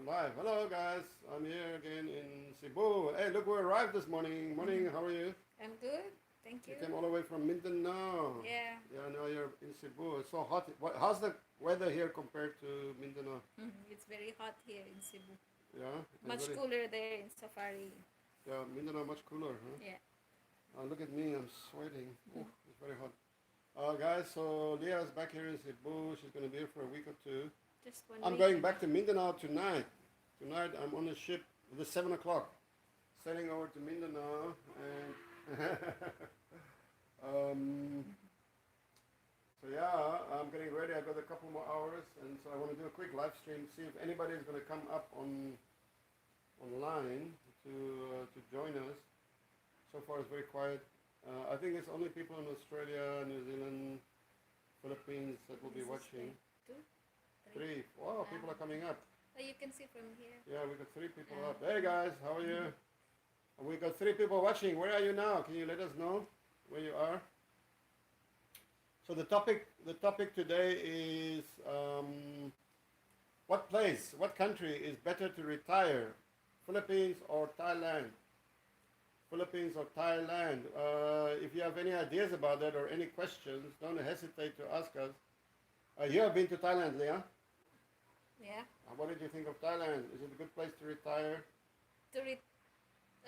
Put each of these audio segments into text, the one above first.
live. Hello, guys. I'm here again in Cebu. Hey, look, we arrived this morning. Morning, how are you? I'm good, thank You you. came all the way from Mindanao. Yeah, Yeah, now you're in Cebu. It's so hot. How's the weather here compared to Mindanao? it's very hot here in Cebu. Yeah, and Much cooler there in Safari. yeah, Mindanao much cooler, huh? Yeah. Look at me, I'm sweating. Oh, it's very hot. Guys, so Leah is back here in Cebu. She's going to be here for a week or two. Just one I'm week. going back to Mindanao tonight. Tonight I'm on a ship. It's 7 o'clock. Sailing over to Mindanao and um, so yeah, I'm getting ready. I've got a couple more hours, and so I want to do a quick live stream, see if anybody is going to come up online to join us. So far, it's very quiet. I think it's only people in Australia, New Zealand, Philippines that will be This is watching. like two, Three. Wow, people are coming up. Oh, you can see from here. Yeah, we got three people up. Hey guys, how are you? We got three people watching. Where are you now? Can you let us know where you are? So the topic today is what country is better to retire, Philippines or Thailand? Philippines or Thailand? If you have any ideas about that or any questions, don't hesitate to ask us. You have been to Thailand, Leah? Yeah. What did you think of Thailand? Is it a good place to retire? To re-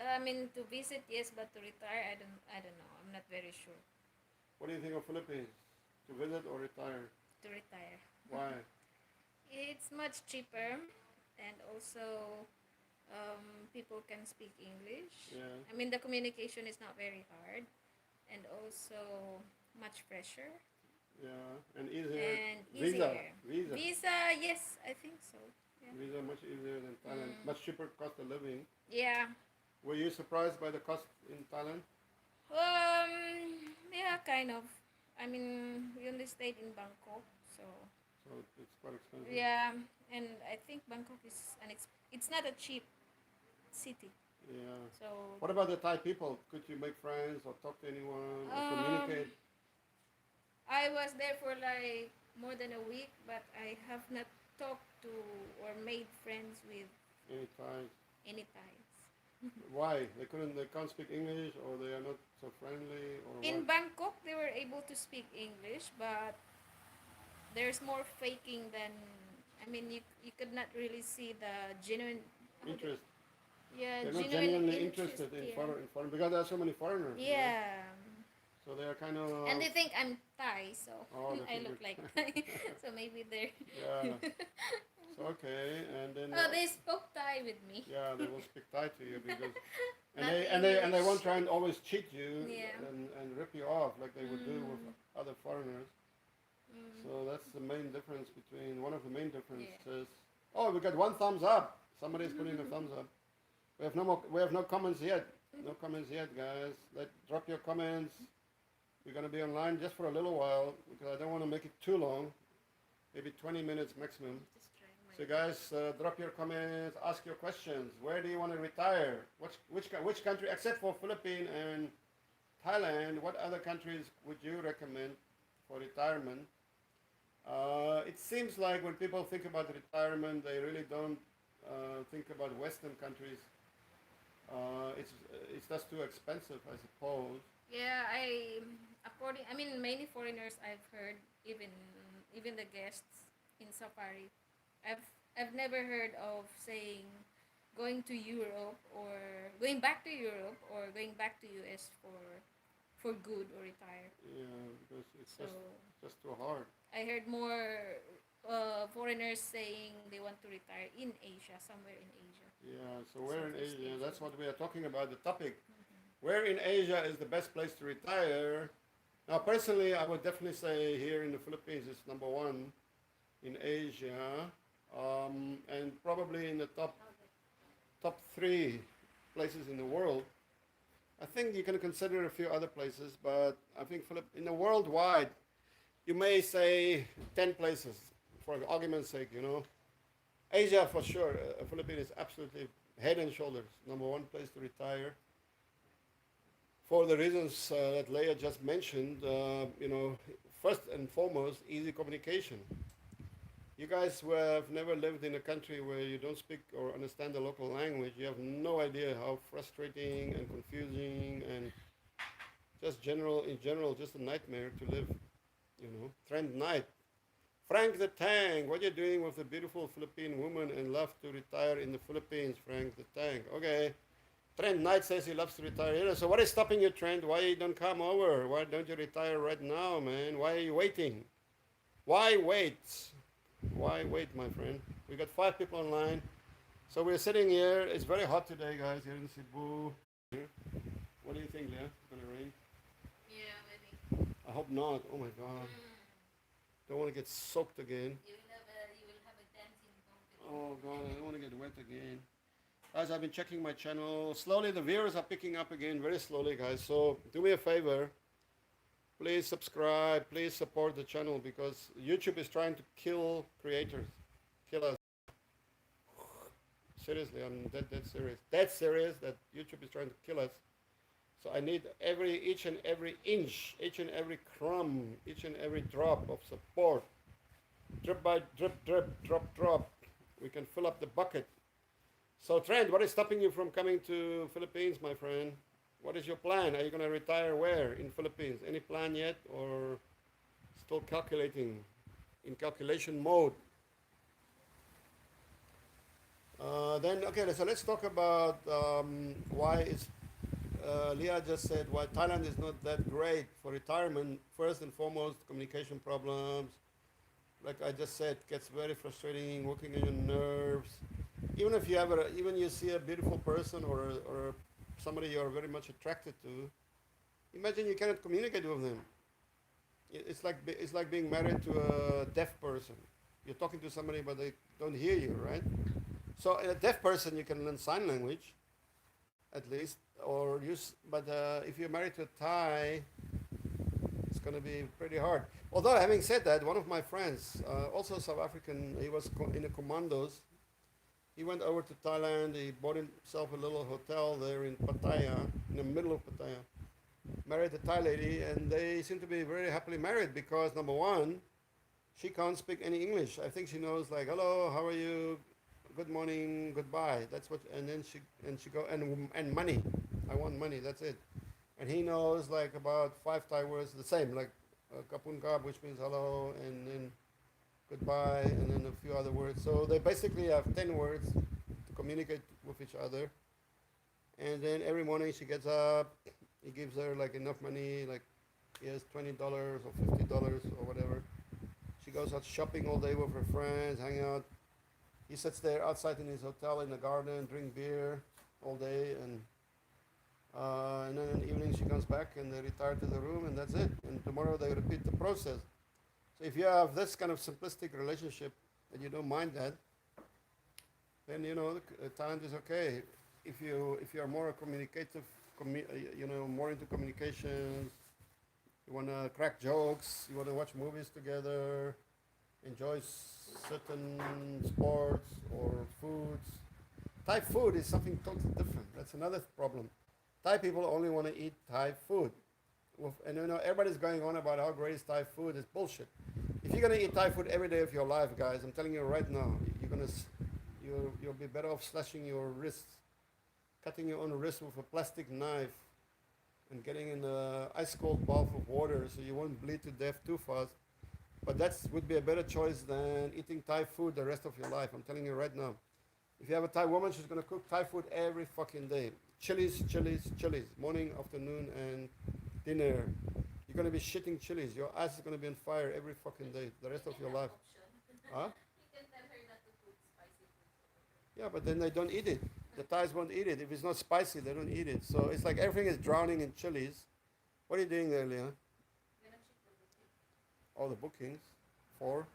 I mean to visit, yes, but to retire, I don't know. I'm not very sure. What do you think of Philippines? To visit or retire? To retire. Why? It's much cheaper, and also people can speak English. Yeah, I mean the communication is not very hard, and also much fresher. yeah, and easier. And Visa, easier. visa, Visa, yes, I think so. Yeah. visa, much easier than Thailand. Much cheaper cost of living. Yeah. Were you surprised by the cost in Thailand? Yeah, kind of. I mean, we only stayed in Bangkok, so So it's quite expensive. yeah, and I think Bangkok is it's not a cheap city. Yeah. So What about the Thai people? Could you make friends or talk to anyone or um, communicate I was there for like more than a week, but I have not talked to or made friends with any Thais? any Thais. Why? They can't speak English or they are not so friendly or In what? Bangkok, they were able to speak English, but there's more faking than. I mean, you could not really see the genuine. Interest. Yeah, They're not genuine genuinely interest interested in here. foreign because there are so many foreigners, you know. Yeah. So they are kind And of they think I'm Thai, so oh, they I think look like you're Thai. So maybe they're. yeah. So okay, and then Oh, they spoke Thai with me. yeah, they will speak Thai to you because and Not they won't English. try and always cheat you Yeah. and rip you off like they would do with Mm, other foreigners. mm, So that's the main difference between one of the main yeah. differences. Oh, we got one thumbs up. Somebody's putting a thumbs up. We have no more. We have no comments yet. No comments yet, guys. Drop your comments. We're gonna be online just for a little while because I don't want to make it too long. Maybe 20 minutes maximum. Just try So my. guys, drop your comments, ask your questions. Where do you want to retire? Which country, except for Philippines and Thailand, what other countries would you recommend for retirement? It seems like when people think about retirement, they really don't think about Western countries. It's just too expensive, I suppose. Yeah, I mean, many foreigners I've heard, even the guests in Safari, I've I've never heard of saying going to Europe or going back to Europe or going back to US for good or retire. Yeah, because it's So just too hard. I heard more foreigners saying they want to retire in Asia, somewhere in Asia, Yeah, so where in Southeast Asia? Asia. That's what we are talking about. The topic. Where in Asia is the best place to retire? Now, personally, I would definitely say here in the Philippines is number one in Asia, and probably in the top three places in the world. I think you can consider a few other places, but I think in the worldwide, you may say 10 places for argument's sake, you know. Asia for sure, Philippines is absolutely head and shoulders number one place to retire for the reasons that Leah just mentioned. First and foremost, easy communication. You guys who have never lived in a country where you don't speak or understand the local language, you have no idea how frustrating and confusing and in general, just a nightmare to live, you know. Trend night. Frank the Tank, what are you doing with a beautiful Philippine woman and love to retire in the Philippines, Frank the Tank? Okay. Trend Knight says he loves to retire here. So what is stopping you, Trend? Why you don't come over? Why don't you retire right now, man? Why are you waiting? Why wait? Why wait, my friend? We got 5 people online. So we're sitting here. It's very hot today, guys, here in Cebu. What do you think, Leah? It's gonna rain? Yeah, maybe. I hope not. Oh my god. Don't want to get soaked again. You will have a dancing competition. Oh god, I don't want to get wet again. Guys, I've been checking my channel. Slowly, the viewers are picking up again, very slowly, guys. So do me a favor. Please subscribe. Please support the channel because YouTube is trying to kill creators. Kill us. Seriously, I'm dead serious. Dead serious that YouTube is trying to kill us. So I need each and every inch, each and every crumb, each and every drop of support. Drip by drip, drop. We can fill up the bucket. So Trent, what is stopping you from coming to Philippines, my friend? What is your plan? Are you going to retire where in Philippines? Any plan yet or still calculating in calculation mode? So let's talk about why it's, Leah just said why Thailand is not that great for retirement. First and foremost, communication problems. Like I just said, gets very frustrating, working on your nerves. Even if you have even you see a beautiful person or somebody you're very much attracted to, imagine you cannot communicate with them. It's like being married to a deaf person. You're talking to somebody but they don't hear you, right? So in a deaf person you can learn sign language, at least, or use. But if you're married to a Thai, it's going to be pretty hard. Although having said that, one of my friends, also South African, he was in the commandos. He went over to Thailand. He bought himself a little hotel there in Pattaya, in the middle of Pattaya. Married a Thai lady, and they seem to be very happily married because number one, she can't speak any English. I think she knows like hello, how are you, good morning, goodbye. That's what, and then she go and money. I want money. That's it. And he knows like about 5 Thai words, the same like kapun kap, which means hello, and then goodbye, and then a few other words. So they basically have 10 words to communicate with each other. And then every morning she gets up, he gives her like enough money, like he has $20 or $50 or whatever. She goes out shopping all day with her friends, hang out. He sits there outside in his hotel in the garden, drink beer all day, and then in the evening she comes back and they retire to the room and that's it. And tomorrow they repeat the process. So if you have this kind of simplistic relationship and you don't mind that, then you know talent is okay. If you are more communicative, more into communications, you want to crack jokes, you want to watch movies together, enjoy certain sports or foods. Thai food is something totally different. That's another problem. Thai people only want to eat Thai food. And everybody's going on about how great is Thai food. It's bullshit. If you're gonna eat Thai food every day of your life, guys, I'm telling you right now, you'll be better off slashing your wrists, cutting your own wrist with a plastic knife, and getting in a ice cold bath of water so you won't bleed to death too fast. But that would be a better choice than eating Thai food the rest of your life. I'm telling you right now. If you have a Thai woman, she's gonna cook Thai food every fucking day. Chilies, morning, afternoon, and dinner. You're gonna be shitting chilies. Your ass is gonna be on fire every fucking day, the rest of your life. Huh? You can tell her not to put spicy foods. Yeah, but then they don't eat it. The Thais won't eat it. If it's not spicy, they don't eat it. So it's like everything is drowning in chilies. What are you doing there, Leah? All the bookings for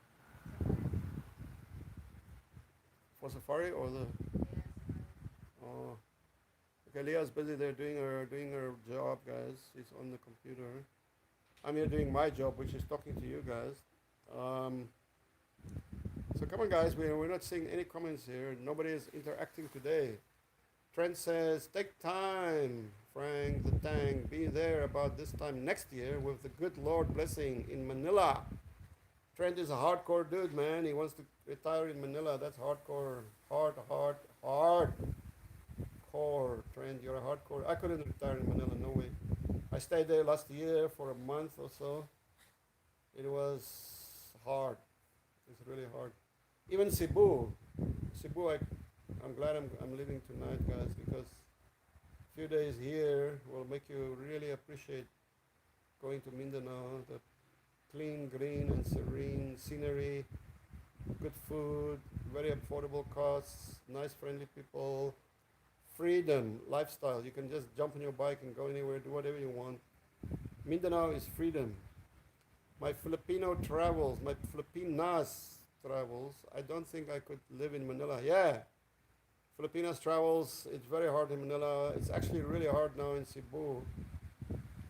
safari or the oh. Okay, Leah's busy there doing her job, guys. She's on the computer. I'm here doing my job, which is talking to you guys. So come on, guys. We're not seeing any comments here. Nobody is interacting today. Trent says, take time, Frank the Tank. Be there about this time next year with the good Lord blessing in Manila. Trent is a hardcore dude, man. He wants to retire in Manila. That's hardcore. Hard core. Trent, you're a hardcore. I couldn't retire in Manila, no way. I stayed there last year for a month or so. It was hard. It's really hard. Even Cebu. Cebu, I'm glad I'm leaving tonight, guys, because a few days here will make you really appreciate going to Mindanao. The clean, green, and serene scenery, good food, very affordable costs, nice, friendly people, freedom, lifestyle. You can just jump on your bike and go anywhere, do whatever you want. Mindanao is freedom. My Filipino travels, my Filipinas travels, I don't think I could live in Manila. Yeah, Filipinas travels, it's very hard in Manila. It's actually really hard now in Cebu.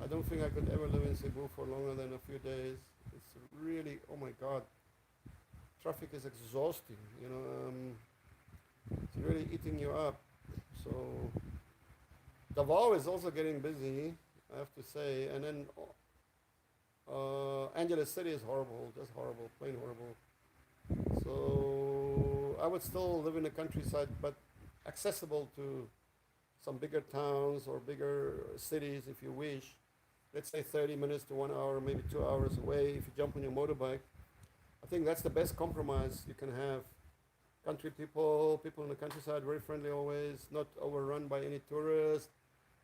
I don't think I could ever live in Cebu for longer than a few days. It's really, oh my God, traffic is exhausting. It's really eating you up. So Davao is also getting busy, I have to say. And then Angeles City is horrible, just horrible, plain horrible. So I would still live in the countryside, but accessible to some bigger towns or bigger cities if you wish. Let's say 30 minutes to 1 hour, maybe 2 hours away if you jump on your motorbike. I think that's the best compromise you can have. Country people, people in the countryside, very friendly always, not overrun by any tourists.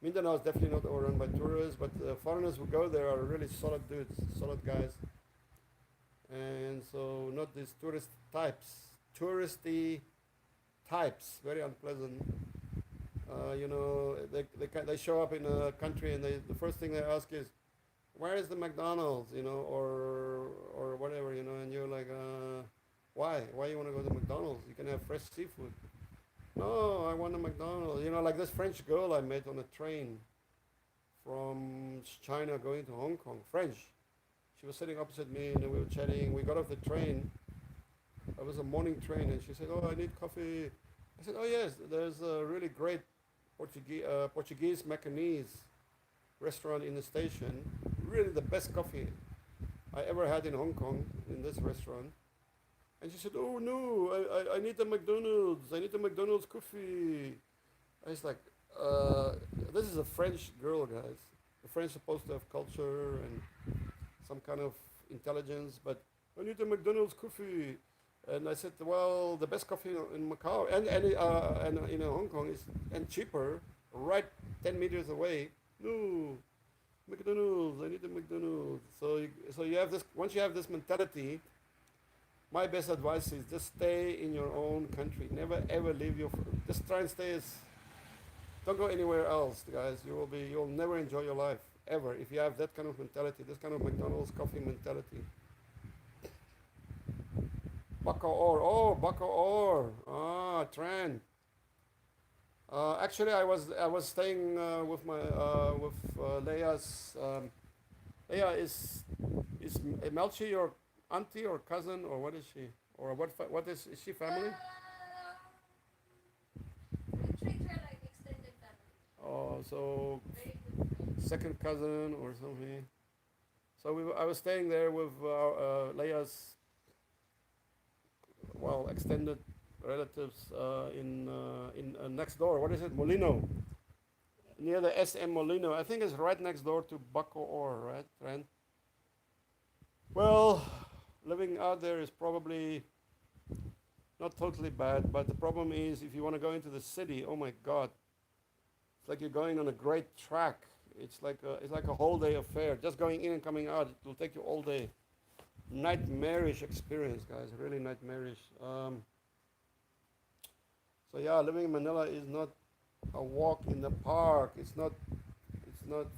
Mindanao is definitely not overrun by tourists, but foreigners who go there are really solid dudes, solid guys. And so not these touristy types, very unpleasant. They show up in a country and the first thing they ask is, where is the McDonald's, or whatever, and you're like, why you want to go to McDonald's? You can have fresh seafood. No, I want a McDonald's. Like this French girl I met on a train from China going to Hong Kong, French. She was sitting opposite me and we were chatting. We got off the train. It was a morning train and she said, oh, I need coffee. I said, oh yes, there's a really great Portuguese Macanese restaurant in the station. Really the best coffee I ever had in Hong Kong in this restaurant. And she said, oh no, I need the McDonald's. I need the McDonald's coffee. I was like, this is a French girl, guys. The French are supposed to have culture and some kind of intelligence, but I need the McDonald's coffee. And I said, well, the best coffee in Macau and in Hong Kong is and cheaper, right 10 meters away. No, McDonald's. I need the McDonald's. So you have this. Once you have this mentality, my best advice is just stay in your own country. Never ever leave your. Just try and stay. Don't go anywhere else, guys. You'll never enjoy your life ever if you have that kind of mentality. This kind of McDonald's coffee mentality. Bacoor. Oh, Bacoor. Ah, Trent. Actually, I was staying with my Leia's. Leia is Melchi your auntie or cousin or what is she? Or what is she family? We treat her like extended family. Oh, so Very good friends. second cousin or something. So I was staying there with Leia's extended relatives in next door. What is it? Molino, near the SM Molino. I think it's right next door to Bacoor, right, Trent? Well, living out there is probably not totally bad, but the problem is if you want to go into the city, oh my God, it's like you're going on a great track. It's like a whole day affair. Just going in and coming out, it will take you all day. Nightmarish experience, guys. Really nightmarish. So yeah, living in Manila is not a walk in the park. It's not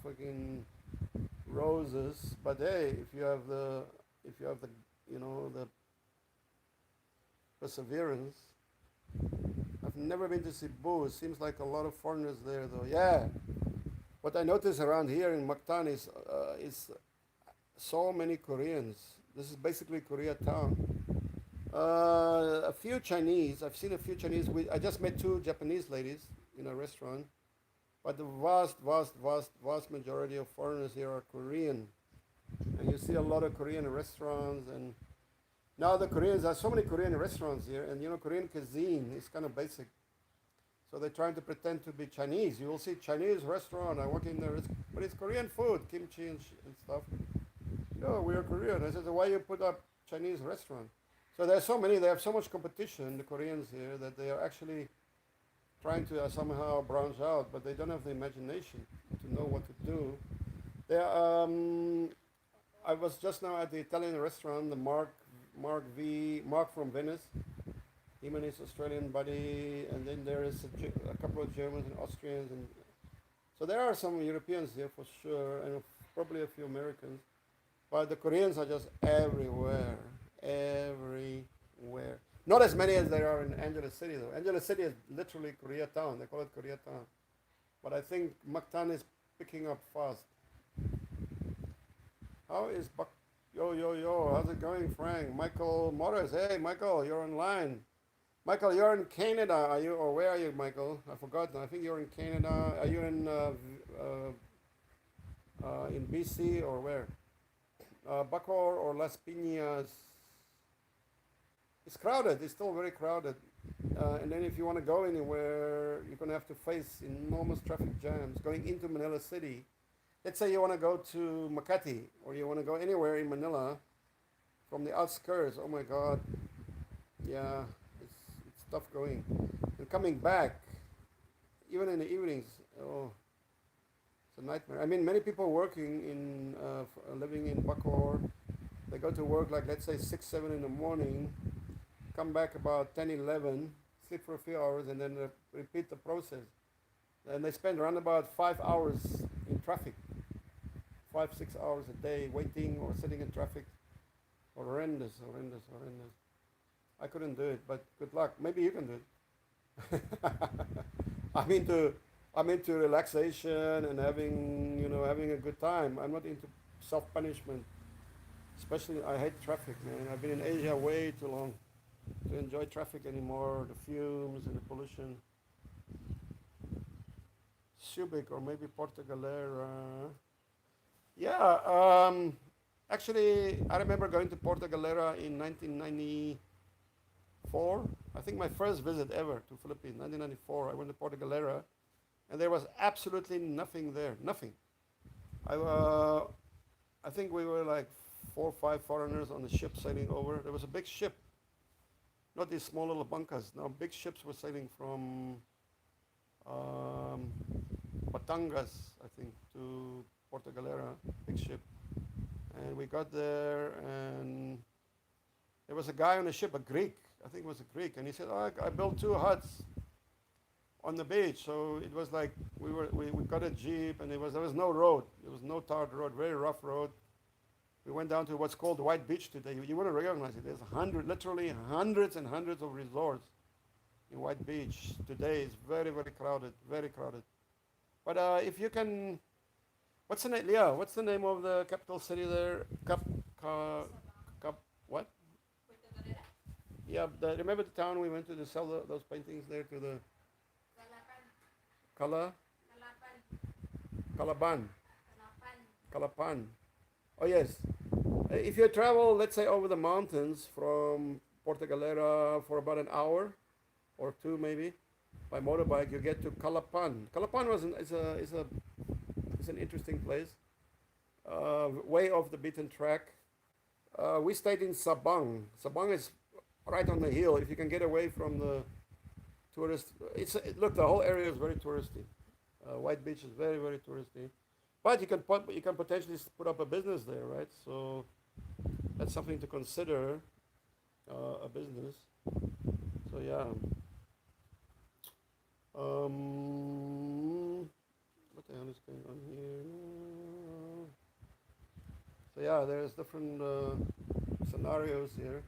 fucking roses. But hey, if you have the the perseverance. I've never been to Cebu. It seems like a lot of foreigners there, though. Yeah. What I notice around here in Mactan is so many Koreans. This is basically Koreatown. A few Chinese. I've seen a few Chinese. I just met two Japanese ladies in a restaurant. But the vast majority of foreigners here are Korean. And you see a lot of Korean restaurants and Now the Koreans, there's so many Korean restaurants here, and Korean cuisine is kind of basic. So they're trying to pretend to be Chinese. You will see Chinese restaurant. I walk in there, but it's Korean food, kimchi and stuff. No, we are Korean. I said, so why you put up Chinese restaurant? So there's so many. They have so much competition, the Koreans here, that they are actually trying to somehow branch out, but they don't have the imagination to know what to do. They I was just now at the Italian restaurant, the Mark from Venice. Him and his Australian buddy, and then there is a couple of Germans and Austrians, and so there are some Europeans here for sure, and probably a few Americans. But the Koreans are just everywhere, everywhere. Not as many as there are in Angeles City, though. Angeles City is literally Koreatown. They call it Koreatown. But I think Mactan is picking up fast. How is Buck? Yo, yo, yo. How's it going, Frank? Michael Morris. Hey, Michael, you're online. Michael, you're in Canada, are you? Or where are you, Michael? I forgot. I think you're in Canada. Are you in BC or where? Bacor or Las Piñas? It's crowded. It's still very crowded. And then if you want to go anywhere, you're going to have to face enormous traffic jams going into Manila City. Let's say you want to go to Makati or you want to go anywhere in Manila from the outskirts. Oh my God. Yeah, it's tough going. And coming back, even in the evenings, oh, it's a nightmare. I mean, many people working living in Bacoor, they go to work like, let's say 6, 7 in the morning, come back about 10, 11, sleep for a few hours, and then repeat the process. And they spend around about 5 hours in traffic, 5, 6 hours a day waiting or sitting in traffic. Horrendous, horrendous, horrendous. I couldn't do it, but good luck. Maybe you can do it. I'm into relaxation and having a good time. I'm not into self-punishment. Especially, I hate traffic, man. I've been in Asia way too long to enjoy traffic anymore. The fumes and the pollution. Subic or maybe Porto Galera. Yeah, actually, I remember going to Porto Galera in 1994. I think my first visit ever to Philippines, 1994. I went to Porto Galera, and there was absolutely nothing there, nothing. I think we were like 4 or 5 foreigners on the ship sailing over. There was a big ship, not these small little bunkers. No, big ships were sailing from um, Batangas, I think, to Porto Galera, big ship. And we got there, and there was a guy on the ship, a Greek, I think it was a Greek, and he said, "Oh, I built 2 huts on the beach." So it was like we got a jeep, and there was no road, there was no tarred road, very rough road. We went down to what's called White Beach today. You wouldn't recognize it. There's literally hundreds and hundreds of resorts in White Beach today. It's very, very crowded, very crowded. But if you can, what's the name? Yeah, what's the name of the capital city there? Cap, what? Yeah, remember the town we went to sell those paintings there to the Kala, Calaban, Calapan. Oh yes. If you travel, let's say over the mountains from Porto Galera for about an hour or 2 maybe by motorbike, you get to Calapan. Calapan is an interesting place, way off the beaten track. We stayed in Sabang. Sabang is right on the hill. If you can get away from the tourist, look, the whole area is very touristy. White Beach is very, very touristy. But you can potentially put up a business there, right? So that's something to consider, a business. So yeah. What the hell is going on here? So yeah, there's different scenarios here.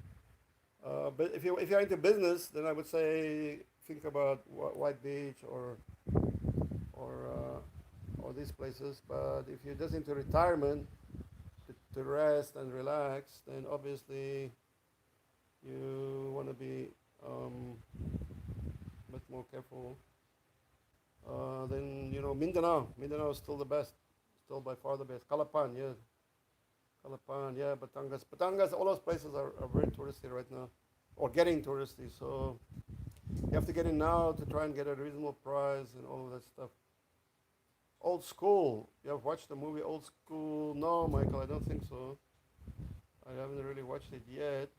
But if you're into business, then I would say think about White Beach or these places. But if you're just into retirement, to rest and relax, then obviously you want to be a bit more careful. Then Mindanao is still the best, still by far the best. Calapan, yeah, Calapan, yeah, Batangas. Batangas, all those places are very touristy right now, or getting touristy. So you have to get in now to try and get a reasonable price and all of that stuff. Old School. You have watched the movie Old School? No, Michael, I don't think so. I haven't really watched it yet.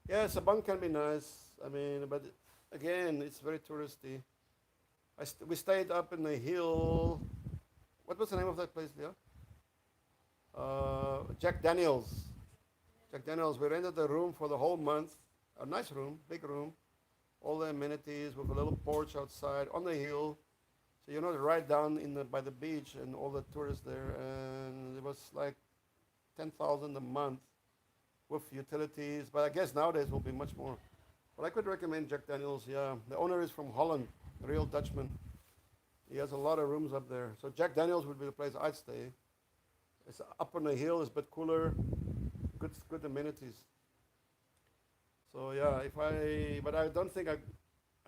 Yeah, Sabang can be nice. I mean, but again, it's very touristy. We stayed up in the hill. What was the name of that place, Leo? Jack Daniels. Jack Daniels. We rented the room for the whole month. A nice room, big room. All the amenities with a little porch outside on the hill. So you're not right down by the beach and all the tourists there. And it was like 10,000 a month with utilities. But I guess nowadays will be much more. But I could recommend Jack Daniels. Yeah, the owner is from Holland, a real Dutchman. He has a lot of rooms up there. So Jack Daniels would be the place I'd stay. It's up on the hill. It's a bit cooler. Good amenities. So yeah, but I don't think I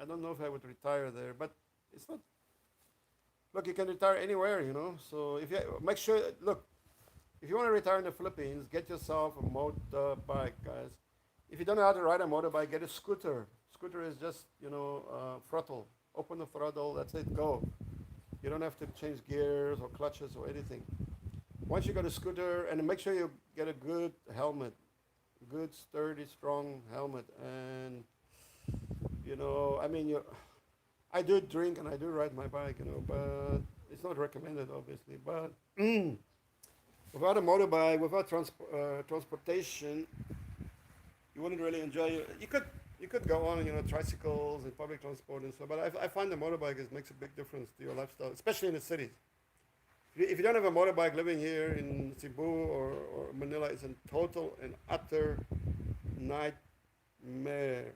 don't know if I would retire there. But it's not. Look, you can retire anywhere, you know. So if you make sure, look, if you want to retire in the Philippines, get yourself a motorbike, guys. If you don't know how to ride a motorbike, get a scooter. Scooter is just, throttle. Open the throttle, that's it, go. You don't have to change gears or clutches or anything. Once you got a scooter, and make sure you get a good helmet, good, sturdy, strong helmet. And, I mean, I do drink and I do ride my bike, but it's not recommended, obviously. But without a motorbike, without transportation, you wouldn't really enjoy it. You could go on, tricycles and public transport and stuff. But I find the motorbike makes a big difference to your lifestyle, especially in the cities. If you don't have a motorbike living here in Cebu or Manila, it's a total and utter nightmare.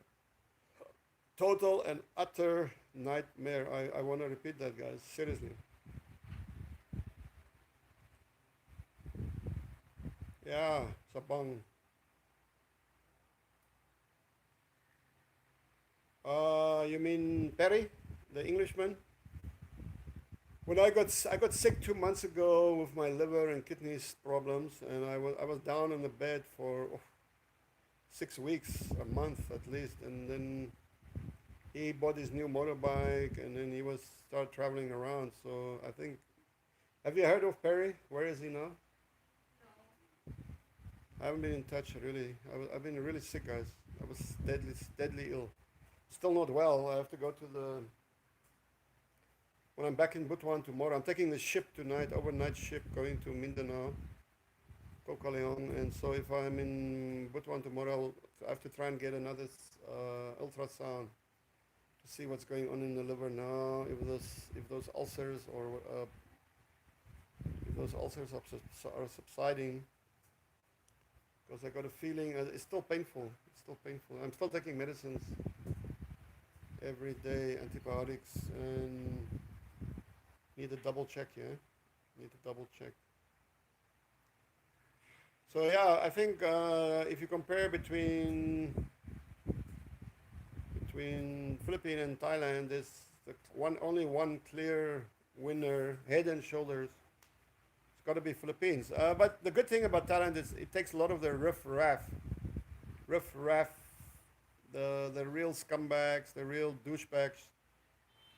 Total and utter nightmare. I want to repeat that, guys. Seriously. Yeah, Sabang. You mean Perry, the Englishman? When I got sick 2 months ago with my liver and kidneys problems, and I was down in the bed for 6 weeks, a month at least, and then he bought his new motorbike, and then he was start traveling around. So I think, have you heard of Perry? Where is he now? I haven't been in touch really. I've been really sick, guys. I was deadly ill. Still not well. I have to go to when I'm back in Butuan tomorrow. I'm taking the ship tonight, overnight ship going to Mindanao, Kokaleong. And so if I'm in Butuan tomorrow, I have to try and get another ultrasound to see what's going on in the liver now. If those ulcers are subsiding. Because I got a feeling it's still painful. It's still painful. I'm still taking medicines every day, antibiotics, and need a double check. Yeah, need a double check. So yeah, I think if you compare between Philippines and Thailand, there's only one clear winner, head and shoulders. Got to be Philippines. But the good thing about Thailand is it takes a lot of the riff-raff, the real scumbags, the real douchebags.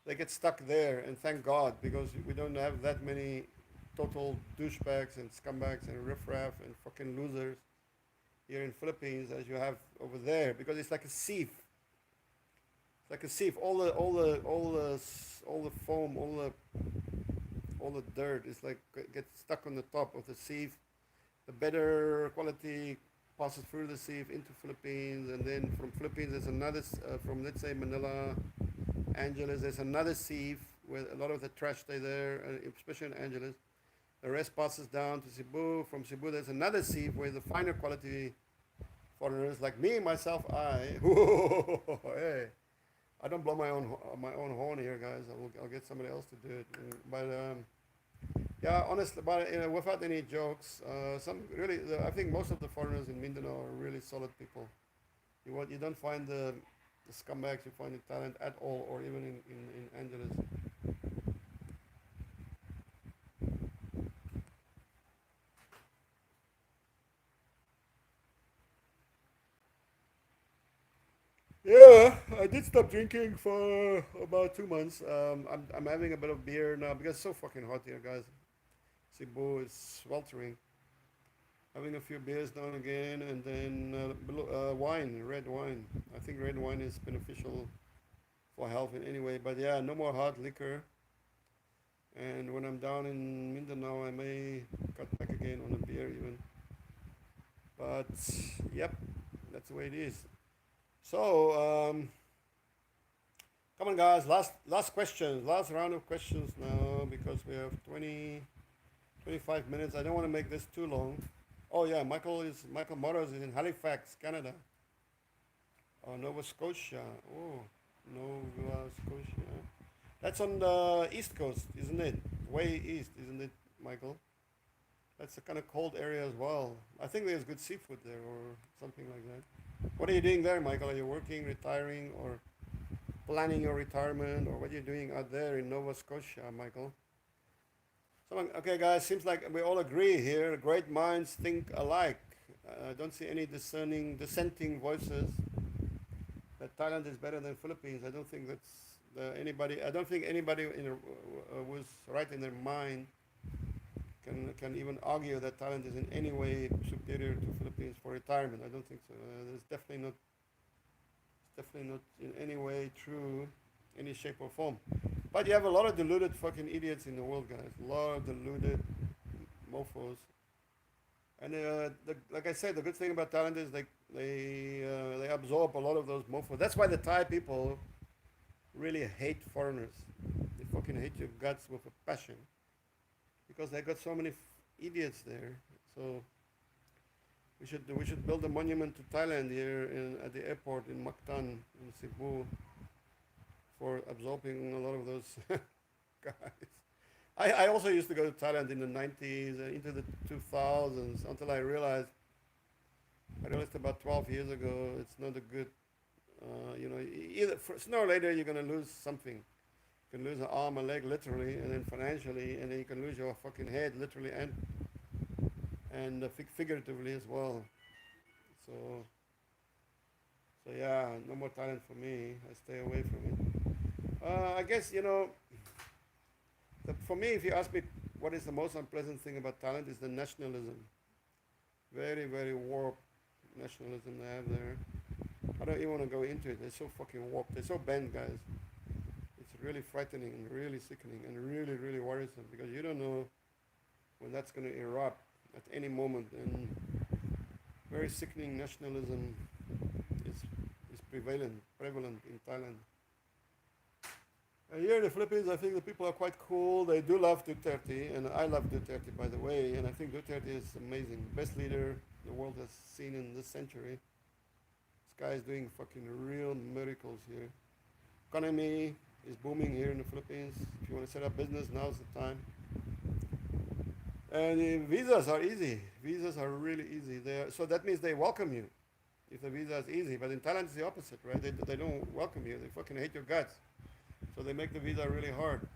They get stuck there, and thank God, because we don't have that many total douchebags and scumbags and riff-raff and fucking losers here in Philippines as you have over there, because it's like a sieve. It's like a sieve. All the foam, all the dirt is like gets stuck on the top of the sieve. The better quality passes through the sieve into Philippines, and then from Philippines there's another from, let's say, Manila, Angeles, there's another sieve where a lot of the trash stay there, especially in Angeles. The rest passes down to Cebu. From Cebu there's another sieve where the finer quality foreigners like me, myself, hey, I don't blow my own horn here, guys. I'll get somebody else to do it. But yeah, honestly, but without any jokes, I think most of the foreigners in Mindanao are really solid people. You don't find the scumbags you find in Thailand at all, or even in Angeles. I did stop drinking for about 2 months. I'm having a bit of beer now because it's so fucking hot here, guys. Cebu is sweltering. Having a few beers now and again, and then wine, red wine. I think red wine is beneficial for health in any way. But yeah, no more hard liquor. And when I'm down in Mindanao, I may cut back again on a beer even. But yep, that's the way it is. So come on, guys. Last questions. Last round of questions now because we have 25 minutes. I don't want to make this too long. Oh yeah, Michael Morris is in Halifax, Canada. Oh, Nova Scotia. Oh, Nova Scotia. That's on the east coast, isn't it? Way east, isn't it, Michael? That's a kind of cold area as well. I think there's good seafood there or something like that. What are you doing there, Michael? Are you working, retiring, or planning your retirement, or what are you doing out there in Nova Scotia, Michael? Okay, guys, seems like we all agree here. Great minds think alike. I don't see any dissenting voices that Thailand is better than Philippines. I don't think that's anybody. I don't think anybody was right in their mind can even argue that Thailand is in any way superior to Philippines for retirement. I don't think so. It's definitely not in any way true, any shape or form. But you have a lot of deluded fucking idiots in the world, guys. A lot of deluded mofos. And like I said, the good thing about Thailand is they absorb a lot of those mofos. That's why the Thai people really hate foreigners. They fucking hate your guts with a passion because they got so many idiots there. So we should build a monument to Thailand here at the airport in Mactan in Cebu for absorbing a lot of those guys. I also used to go to Thailand in the 90s and into the 2000s until I realized about 12 years ago it's not a good, sooner or later you're going to lose something. You can lose an arm, a leg, literally, and then financially, and then you can lose your fucking head, literally, and figuratively as well. So, so yeah, no more Thailand for me. I stay away from it. I guess for me, if you ask me what is the most unpleasant thing about Thailand, is the nationalism. Very, very warped nationalism they have there. I don't even want to go into it. They're so fucking warped. They're so bent, guys. It's really frightening and really sickening and really, really worrisome because you don't know when that's going to erupt at any moment. And very sickening nationalism is prevalent in Thailand. Here in the Philippines, I think the people are quite cool. They do love Duterte, and I love Duterte, by the way. And I think Duterte is amazing. Best leader the world has seen in this century. This guy is doing fucking real miracles here. Economy is booming here in the Philippines. If you want to set up business, now's the time. And visas are easy. Visas are really easy. So that means they welcome you if the visa is easy. But in Thailand, it's the opposite, right? They don't welcome you. They fucking hate your guts. So they make the visa really hard.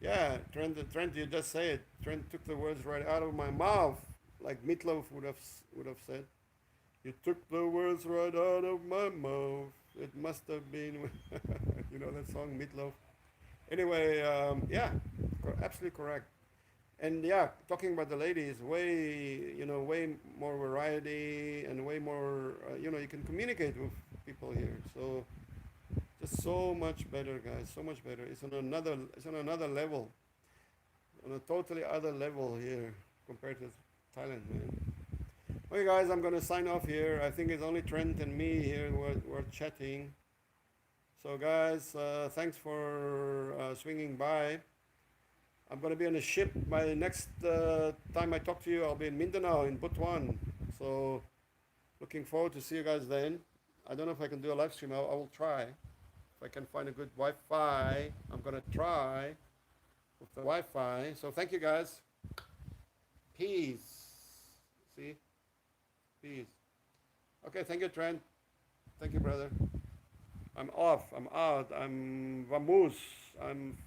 Yeah, Trent, you just say it. Trent took the words right out of my mouth, like Meatloaf would have said. You took the words right out of my mouth. It must have been, you know that song, Meatloaf. Anyway, yeah, absolutely correct. And yeah, talking about the ladies, way more variety and way more, you can communicate with people here. So just so much better, guys, so much better. It's on another level, on a totally other level here compared to Thailand, man. Okay, guys, I'm gonna sign off here. I think it's only Trent and me here who are chatting. So, guys, thanks for swinging by. I'm going to be on a ship. By next time I talk to you, I'll be in Mindanao, in Butuan. So, looking forward to see you guys then. I don't know if I can do a live stream. I will try. If I can find a good Wi-Fi, I'm going to try with the Wi-Fi. So, thank you, guys. Peace. See? Peace. Okay, thank you, Trent. Thank you, brother. I'm off. I'm out. I'm vamoose. I'm